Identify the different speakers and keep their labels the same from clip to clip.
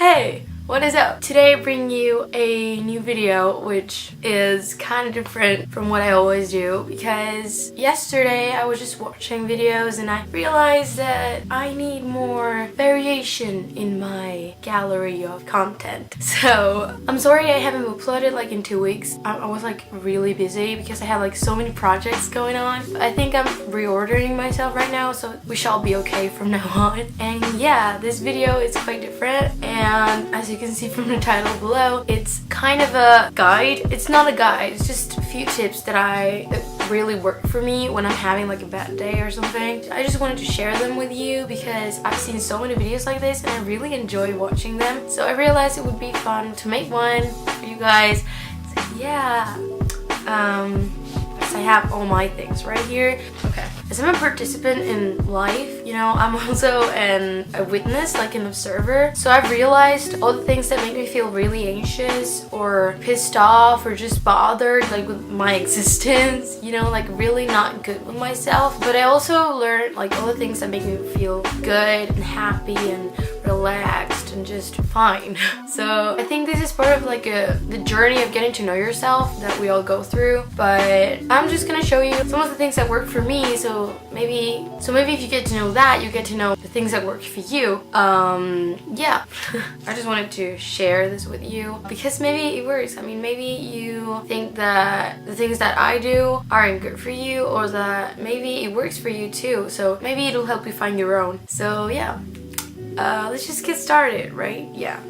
Speaker 1: Hey, what is up? Today I bring you a new video which is kind of different from what I always do because yesterday I was just watching videos and I realized that I need more variation in my gallery of content. So I'm sorry I haven't uploaded like in 2 weeks. I was like really busy because I had like so many projects going on. I think I'm reordering myself right now, so we shall be okay from now on. And yeah, this video is quite different, and as you can see from the title below, it's kind of a guide. It's not a guide, it's just a few tips that really work for me when I'm having like a bad day or something. I just wanted to share them with you because I've seen so many videos like this and I really enjoy watching them. So I realized it would be fun to make one for you guys. So yeah, I have all my things right here. Okay. As I'm a participant in life, you know, I'm also a witness, like an observer. So I've realized all the things that make me feel really anxious or pissed off or just bothered like with my existence, you know, like really not good with myself. But I also learned like all the things that make me feel good and happy and relaxed and just fine. So I think this is part of like the journey of getting to know yourself that we all go through. But I'm just gonna show you some of the things that work for me. So maybe if you get to know that, you get to know the things that work for you. Yeah. I just wanted to share this with you because maybe it works. I mean, maybe you think that the things that I do aren't good for you, or that maybe it works for you too. So maybe it'll help you find your own. So yeah. Let's just get started, right? Yeah.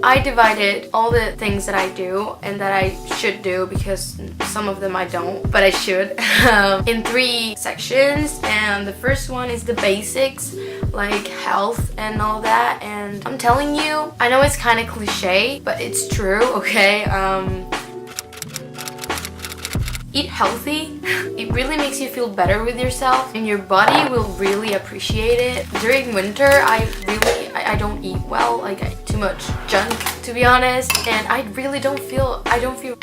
Speaker 1: I divided all the things that I do and that I should do, because some of them I don't, but I should, in 3 sections. And the first one is the basics, like health and all that. And I'm telling you, I know it's kind of cliche, but it's true, okay? Eat healthy. It really makes you feel better with yourself and your body will really appreciate it. During winter, I don't eat well, like I too much junk, to be honest, and I don't feel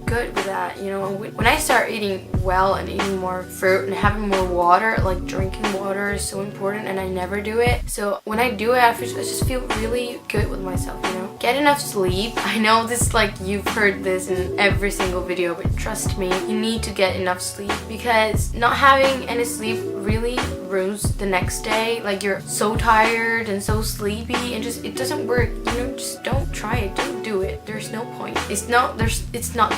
Speaker 1: good with that, you know. When I start eating well and eating more fruit and having more water, like drinking water is so important, and I never do it. So when I do it, I just feel really good with myself, you know. Get enough sleep. I know this, like, you've heard this in every single video, but trust me, you need to get enough sleep, because not having any sleep really ruins the next day. Like, you're so tired and so sleepy and it doesn't work, you know. Just don't try it, don't do it. There's no point. It's not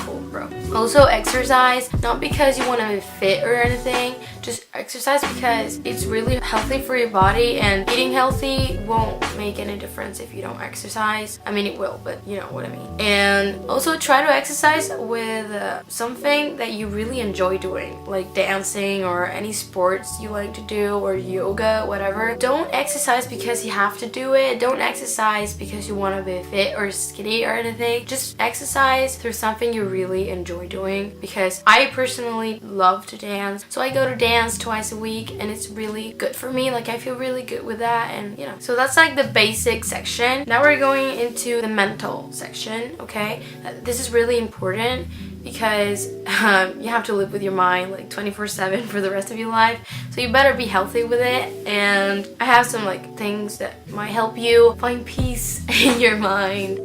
Speaker 1: cool, bro. Also, exercise, not because you want to be fit or anything, just exercise because it's really healthy for your body, and eating healthy won't make any difference if you don't exercise. I mean, it will, but you know what I mean. And also try to exercise with something that you really enjoy doing, like dancing or any sports you like to do, or yoga, whatever. Don't exercise because you have to do it. Don't exercise because you want to be fit or skinny or anything. Just exercise through something you really enjoy doing, because I personally love to dance, so I go to dance twice a week and it's really good for me. Like, I feel really good with that, and you know. So that's like the basic section. Now we're going into the mental section, okay? This is really important because you have to live with your mind like 24/7 for the rest of your life, so you better be healthy with it. And I have some like things that might help you find peace in your mind.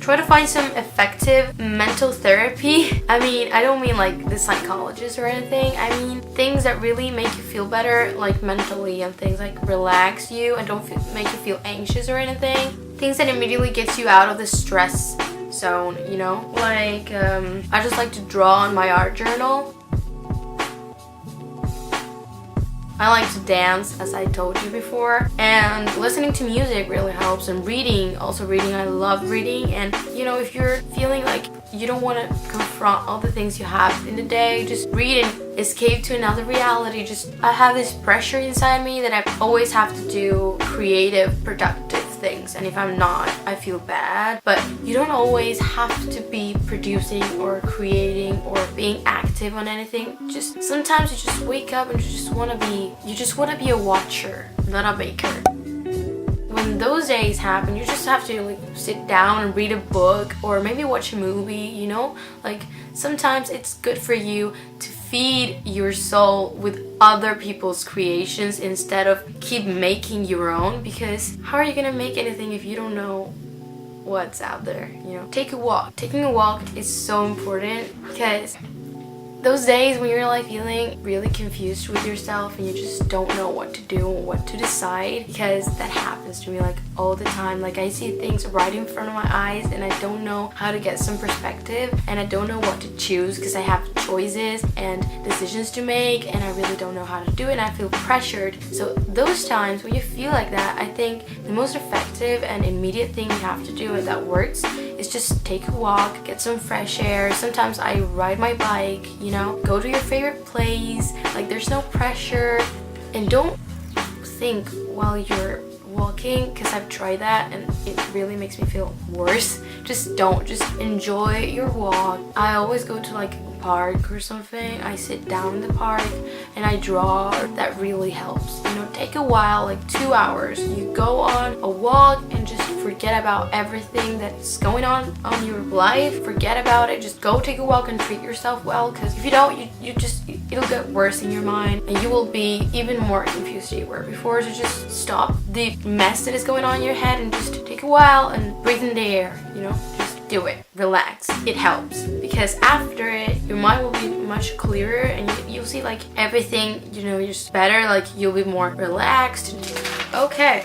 Speaker 1: Try to find some effective mental therapy. I mean, I don't mean like the psychologist or anything. I mean things that really make you feel better, like mentally, and things like relax you and don't make you feel anxious or anything. Things that immediately gets you out of the stress zone, you know. Like, I just like to draw on my art journal. I like to dance, as I told you before, and listening to music really helps, and reading, also reading. I love reading. And you know, if you're feeling like you don't want to confront all the things you have in the day, just read and escape to another reality. I have this pressure inside me that I always have to do creative, productive things, and if I'm not, I feel bad. But you don't always have to be producing or creating or being active on anything. Just sometimes you just wake up and you just want to be a watcher, not a maker. When those days happen, you just have to like sit down and read a book or maybe watch a movie, you know. Like, sometimes it's good for you to feed your soul with other people's creations instead of keep making your own, because how are you gonna make anything if you don't know what's out there? Take a walk. Taking a walk is so important, because those days when you're like feeling really confused with yourself and you just don't know what to do or what to decide, because that happens to me like all the time. Like I see things right in front of my eyes and I don't know how to get some perspective, and I don't know what to choose because I have choices and decisions to make, and I really don't know how to do it, and I feel pressured. So those times when you feel like that, I think the most effective and immediate thing you have to do, and that works, is just take a walk, get some fresh air. Sometimes I ride my bike, go to your favorite place. Like there's no pressure, and don't think while you're walking, because I've tried that and it really makes me feel worse. Just enjoy your walk. I always go to like a park or something. I sit down in the park and I draw. That really helps. Take a while, like 2 hours. You go on a walk and just forget about everything that's going on your life. Forget about it. Just go take a walk and treat yourself well, because if you don't, it'll get worse in your mind and you will be even more confused than you were before. So just stop the mess that is going on in your head and just take a while and breathe in the air. Just do it. Relax. It helps, because after it your mind will be much clearer and you'll see like everything, just better. Like you'll be more relaxed. Okay,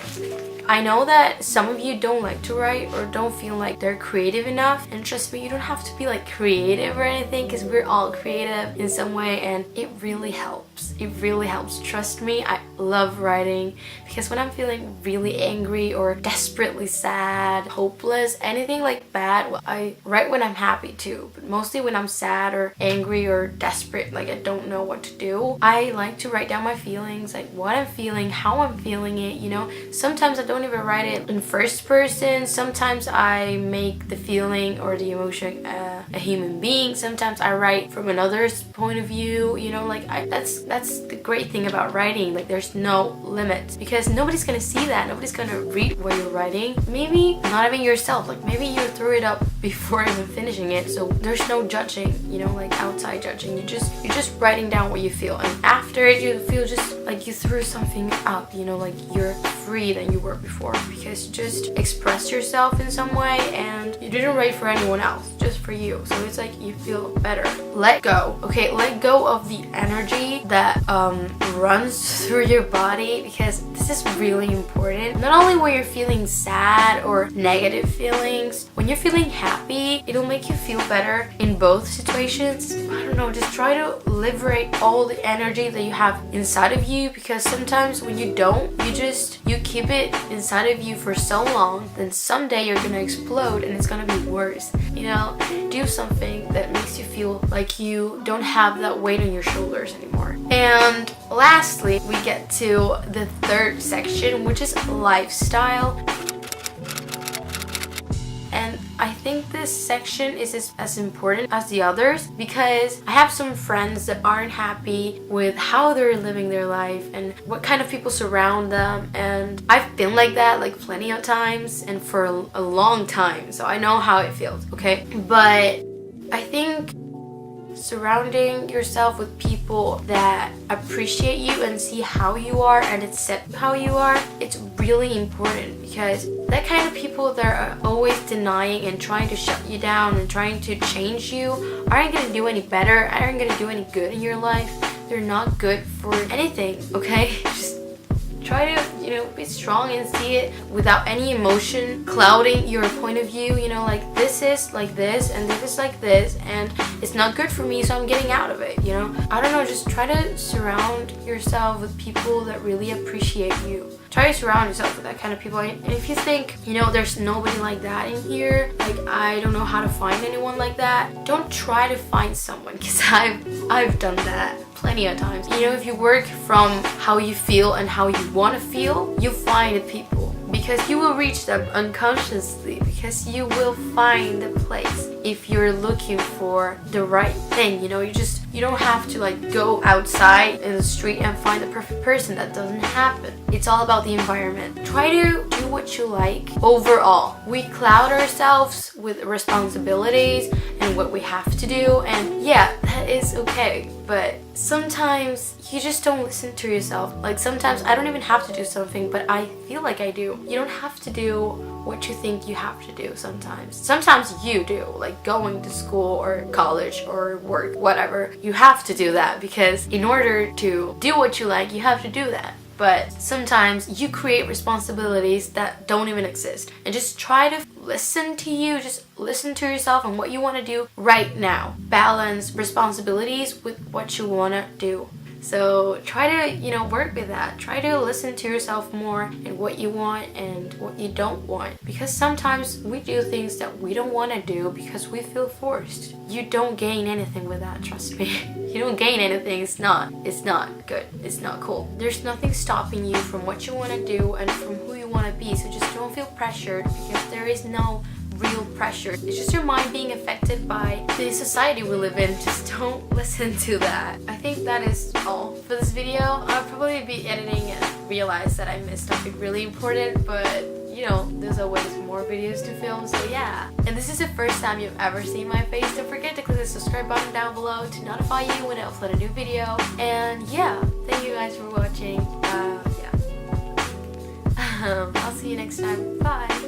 Speaker 1: I know that some of you don't like to write or don't feel like they're creative enough, and trust me, you don't have to be like creative or anything, because we're all creative in some way, and it really helps. It really helps. Trust me, I love writing, because when I'm feeling really angry or desperately sad, hopeless, anything like that, well, I write when I'm happy too, but mostly when I'm sad or angry or desperate, like I don't know what to do, I like to write down my feelings, like what I'm feeling, how I'm feeling it. Sometimes I don't even write it in first person. Sometimes I make the feeling or the emotion a human being. Sometimes I write from another's point of view. That's the great thing about writing. Like there's no limits, because nobody's gonna see that. Nobody's gonna read what you're writing. Maybe not even yourself. Like maybe you threw it up before even finishing it, so there's no judging. Like outside judging. You're just writing down what you feel, and after it you feel just like you threw something up. Like you're free than you were before, because you just express yourself in some way and you didn't write for anyone else, just for you. So it's like you feel better. Let go. Okay, let go of the energy that runs through your body, because this is really important. Not only when you're feeling sad or negative feelings, when you're feeling happy, it'll make you feel better in both situations. I don't know, just try to liberate all the energy that you have inside of you, because sometimes when you don't, you keep it inside of you for so long, then someday you're gonna explode and it's gonna be worse. Do something that makes you feel like you don't have that weight on your shoulders anymore. And lastly, we get to the third section, which is lifestyle. And I think this section is as important as the others, because I have some friends that aren't happy with how they're living their life and what kind of people surround them, and I've been like that like plenty of times and for a long time, so I know how it feels, okay? But I think surrounding yourself with people that appreciate you and see how you are and accept how you are, it's really important, because that kind of people that are always denying and trying to shut you down and trying to change you aren't going to do any better, aren't going to do any good in your life. They're not good for anything, okay? Just try to, be strong and see it without any emotion clouding your point of view. Like this is like this and this is like this, and it's not good for me, so I'm getting out of it. I don't know, just try to surround yourself with people that really appreciate you. Try to surround yourself with that kind of people. And if you think, there's nobody like that in here, like I don't know how to find anyone like that, don't try to find someone, because I've done that plenty of times. If you work from how you feel and how you want to feel, you find the people, because you will reach them unconsciously, because you will find the place if you're looking for the right thing. You don't have to like go outside in the street and find the perfect person. That doesn't happen. It's all about the environment. Try to do what you like. Overall, we cloud ourselves with responsibilities and what we have to do, and yeah, that is okay. But sometimes you just don't listen to yourself. Like sometimes I don't even have to do something, but I feel like I do. You don't have to do what you think you have to do sometimes. Sometimes you do, like going to school or college or work, whatever. You have to do that because in order to do what you like, you have to do that. But sometimes you create responsibilities that don't even exist. And just try to listen to you, just listen to yourself and what you want to do right now. Balance responsibilities with what you want to do. So try to, work with that. Try to listen to yourself more and what you want and what you don't want. Because sometimes we do things that we don't want to do because we feel forced. You don't gain anything with that, trust me. You don't gain anything. It's not good. It's not cool. There's nothing stopping you from what you want to do and from who you want to be. So just don't feel pressured because there is no real pressure. It's just your mind being affected by the society we live in. Just don't listen to that. I think that is all for this video. I'll probably be editing and realize that I missed something really important, but there's always more videos to film, so yeah. And this is the first time you've ever seen my face, don't forget to click the subscribe button down below to notify you when I upload a new video. And yeah, thank you guys for watching. I'll see you next time. Bye.